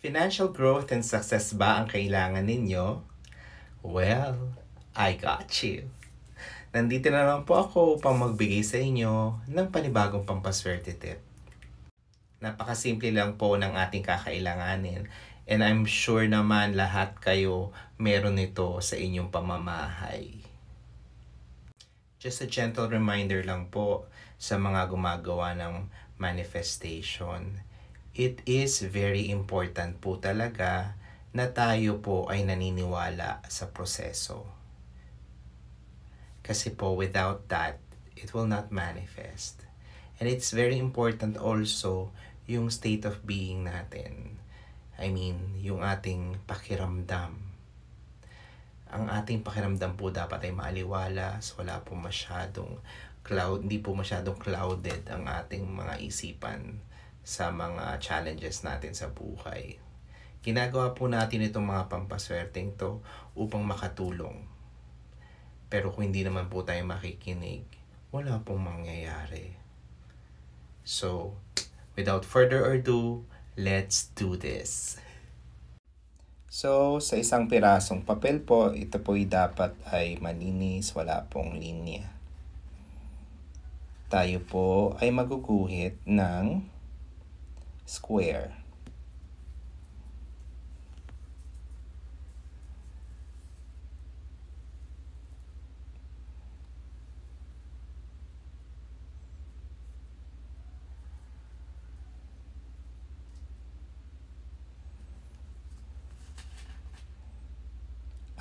Financial growth and success ba ang kailangan ninyo? Well, I got you. Nandito na naman po ako upang magbigay sa inyo ng panibagong pampaswerte tip. Napakasimple lang po ng ating kakailanganin, and I'm sure naman lahat kayo meron nito sa inyong pamamahay. Just a gentle reminder lang po sa mga gumagawa ng manifestation. It is very important po talaga na tayo po ay naniniwala sa proseso. Kasi po without that, it will not manifest. And it's very important also yung state of being natin. I mean, yung ating pakiramdam. Ang ating pakiramdam po dapat ay maaliwalas, wala po masyadong hindi po masyadong clouded ang ating mga isipan sa mga challenges natin sa buhay. Ginagawa po natin itong mga pampaswerteng to upang makatulong. Pero kung hindi naman po tayo makikinig, wala pong mangyayari. So, without further ado, let's do this. So, sa isang pirasong papel po, ito po'y dapat ay malinis, wala pong linya. Tayo po ay maguguhit ng square.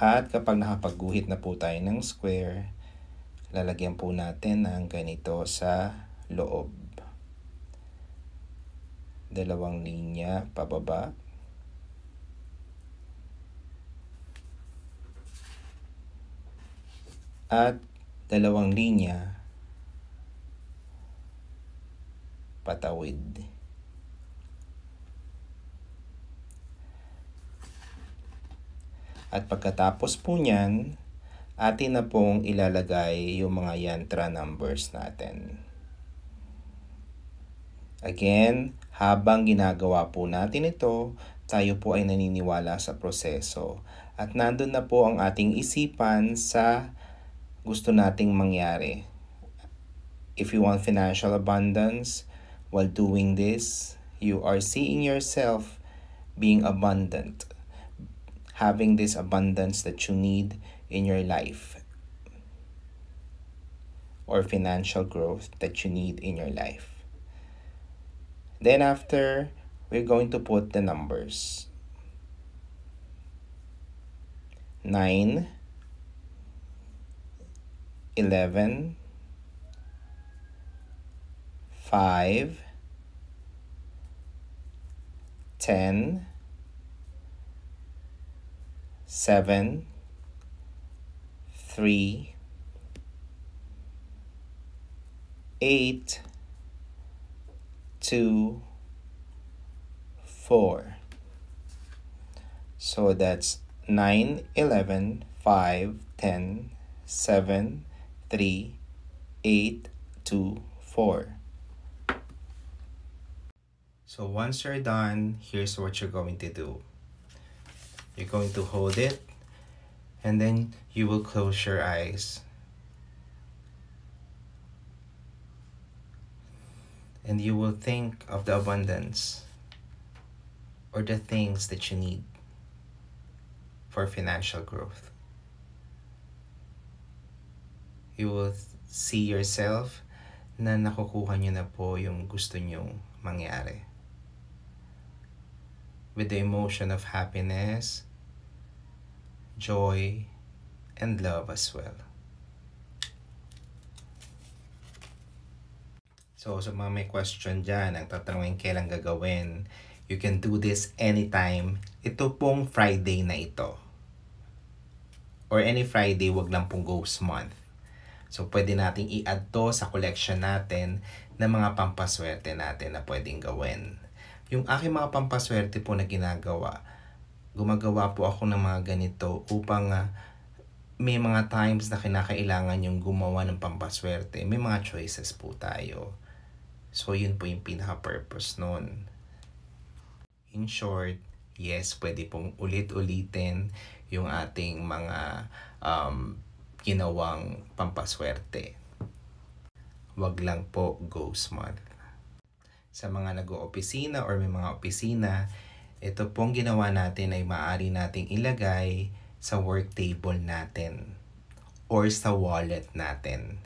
At kapag nakapagguhit na po tayo ng square, lalagyan po natin ng ganito sa loob. 2 linya pababa. At 2 linya patawid. At pagkatapos po niyan, atin na pong ilalagay yung mga yantra numbers natin. Again, habang ginagawa po natin ito, tayo po ay naniniwala sa proseso. At nandun na po ang ating isipan sa gusto nating mangyari. If you want financial abundance, while doing this, you are seeing yourself being abundant. Having this abundance that you need in your life, or financial growth that you need in your life. Then after, we're going to put the numbers. 9, 11, 5, 10, 7, 3, 8, 2, 4. So that's 9, 11, 5, 10, 7, 3, 8, 2, 4. So once you're done, here's what you're going to do. You're going to hold it, and then you will close your eyes. And you will think of the abundance or the things that you need for financial growth. You will see yourself na nakukuha nyo na po yung gusto nyong mangyari. With the emotion of happiness, joy, and love as well. So sa mga may question dyan, ang tatanungin kailan gagawin, you can do this anytime. Ito pong Friday na ito. Or any Friday, wag lang pong ghost month. So pwede nating i-add to sa collection natin ng mga pampaswerte natin na pwedeng gawin. Yung aking mga pampaswerte po na gumagawa po ako ng mga ganito upang may mga times na kinakailangan yung gumawa ng pampaswerte. May mga choices po tayo. So yun po yung pinaka-purpose nun. In short, Yes, pwede pong ulit-ulitin yung ating mga ginawang pampaswerte. Wag lang po ghost month. Sa mga nag-oopisina or may mga opisina, ito pong ginawa natin ay maaari nating ilagay sa work table natin or sa wallet natin.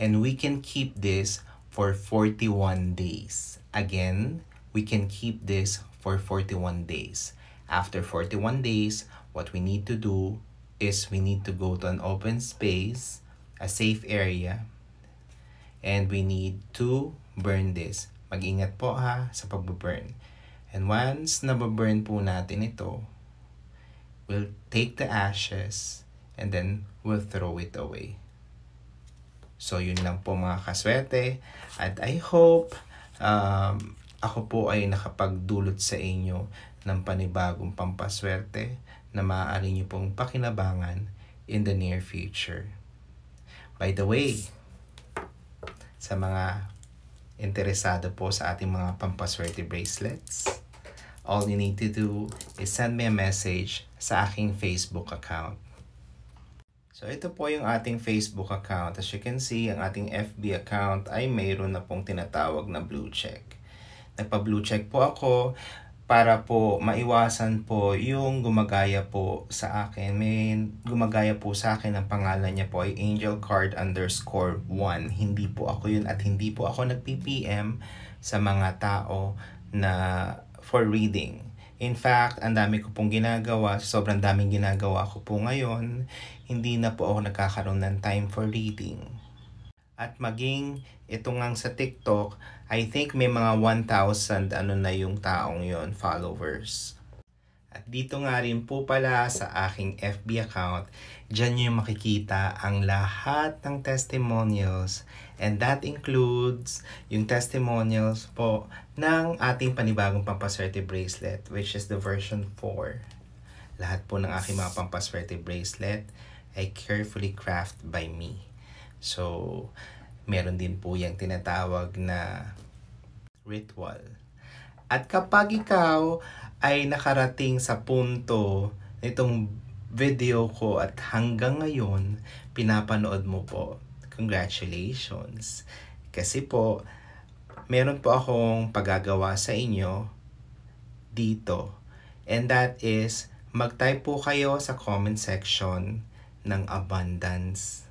And we can keep this for 41 days. Again, we can keep this for 41 days. After 41 days, what we need to do is we need to go to an open space, a safe area, and we need to burn this. Mag-ingat po ha sa pag-burn. And once nababurn po natin ito, we'll take the ashes and then we'll throw it away. So yun lang po mga kaswerte. At I hope ako po ay nakapagdulot sa inyo ng panibagong pampaswerte na maaari nyo pong pakinabangan in the near future. By the way, sa mga interesado po sa ating mga pampaswerte bracelets, all you need to do is send me a message sa aking Facebook account. So ito po yung ating Facebook account. As you can see, ang ating FB account ay mayroon na pong tinatawag na blue check. Nagpa-blue check po ako para po maiwasan po yung gumagaya po sa akin. May gumagaya po sa akin, ang pangalan niya po ay angelcard_1. Hindi po ako yun at hindi po ako nag-PPM sa mga tao na for reading. In fact, ang dami ko pong ginagawa, sobrang daming ginagawa ko po ngayon, hindi na po ako nagkakaroon ng time for reading. At maging ito ngang sa TikTok, I think may mga 1,000 na yung taong yon followers. At dito nga rin po pala sa aking FB account, dyan nyo yung makikita ang lahat ng testimonials. And that includes yung testimonials po ng ating panibagong pampaswerte bracelet, which is the version 4. Lahat po ng aking mga pampaswerte bracelet ay carefully crafted by me. So, meron din po yung tinatawag na ritual. At kapag ikaw ay nakarating sa punto nitong video ko at hanggang ngayon pinapanood mo po, congratulations. Kasi po, meron po akong paggagawa sa inyo dito. And that is, mag-type po kayo sa comment section ng abundance.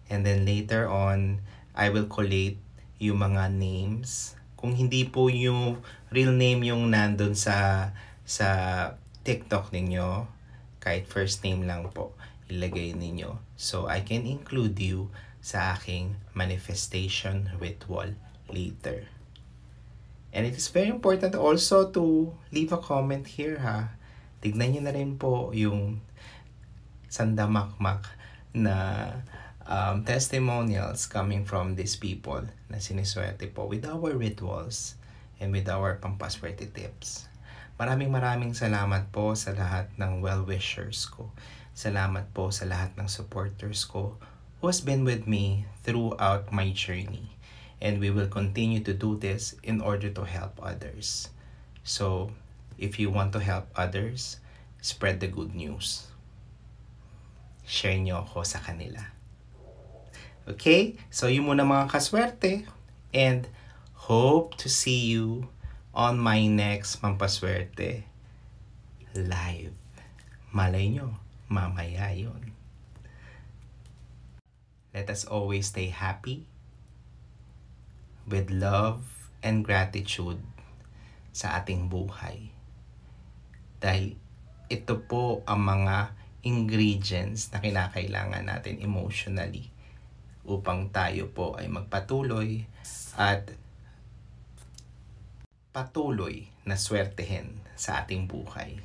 And then later on, I will collate yung mga names. Kung hindi po yung real name yung nandun sa TikTok ninyo, kahit first name lang po, ilagay ninyo. So, I can include you sa aking manifestation ritual later. And it is very important also to leave a comment here ha. Tignan nyo na rin po yung sandamakmak na testimonials coming from these people na siniswerte po with our rituals and with our pampaswerte tips. Maraming salamat po sa lahat ng well-wishers ko. Salamat po sa lahat ng supporters ko who has been with me throughout my journey. And we will continue to do this in order to help others. So, if you want to help others, spread the good news. Share nyo ako sa kanila. Okay? So, yun muna mga kaswerte. And hope to see you on my next Pampaswerte live. Malay nyo, mamaya yun. Let us always stay happy with love and gratitude sa ating buhay. Dahil ito po ang mga ingredients na kinakailangan natin emotionally upang tayo po ay magpatuloy at patuloy na swertehin sa ating buhay.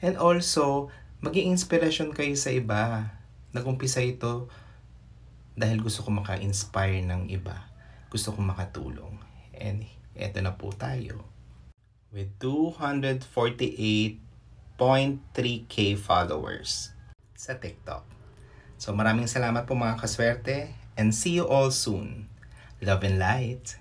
And also, maging inspirasyon kayo sa iba. Nag-umpisa ito dahil gusto ko maka-inspire ng iba. Gusto ko makatulong. And eto na po tayo. With 248.3k followers sa TikTok. So maraming salamat po mga kaswerte and see you all soon. Love and light.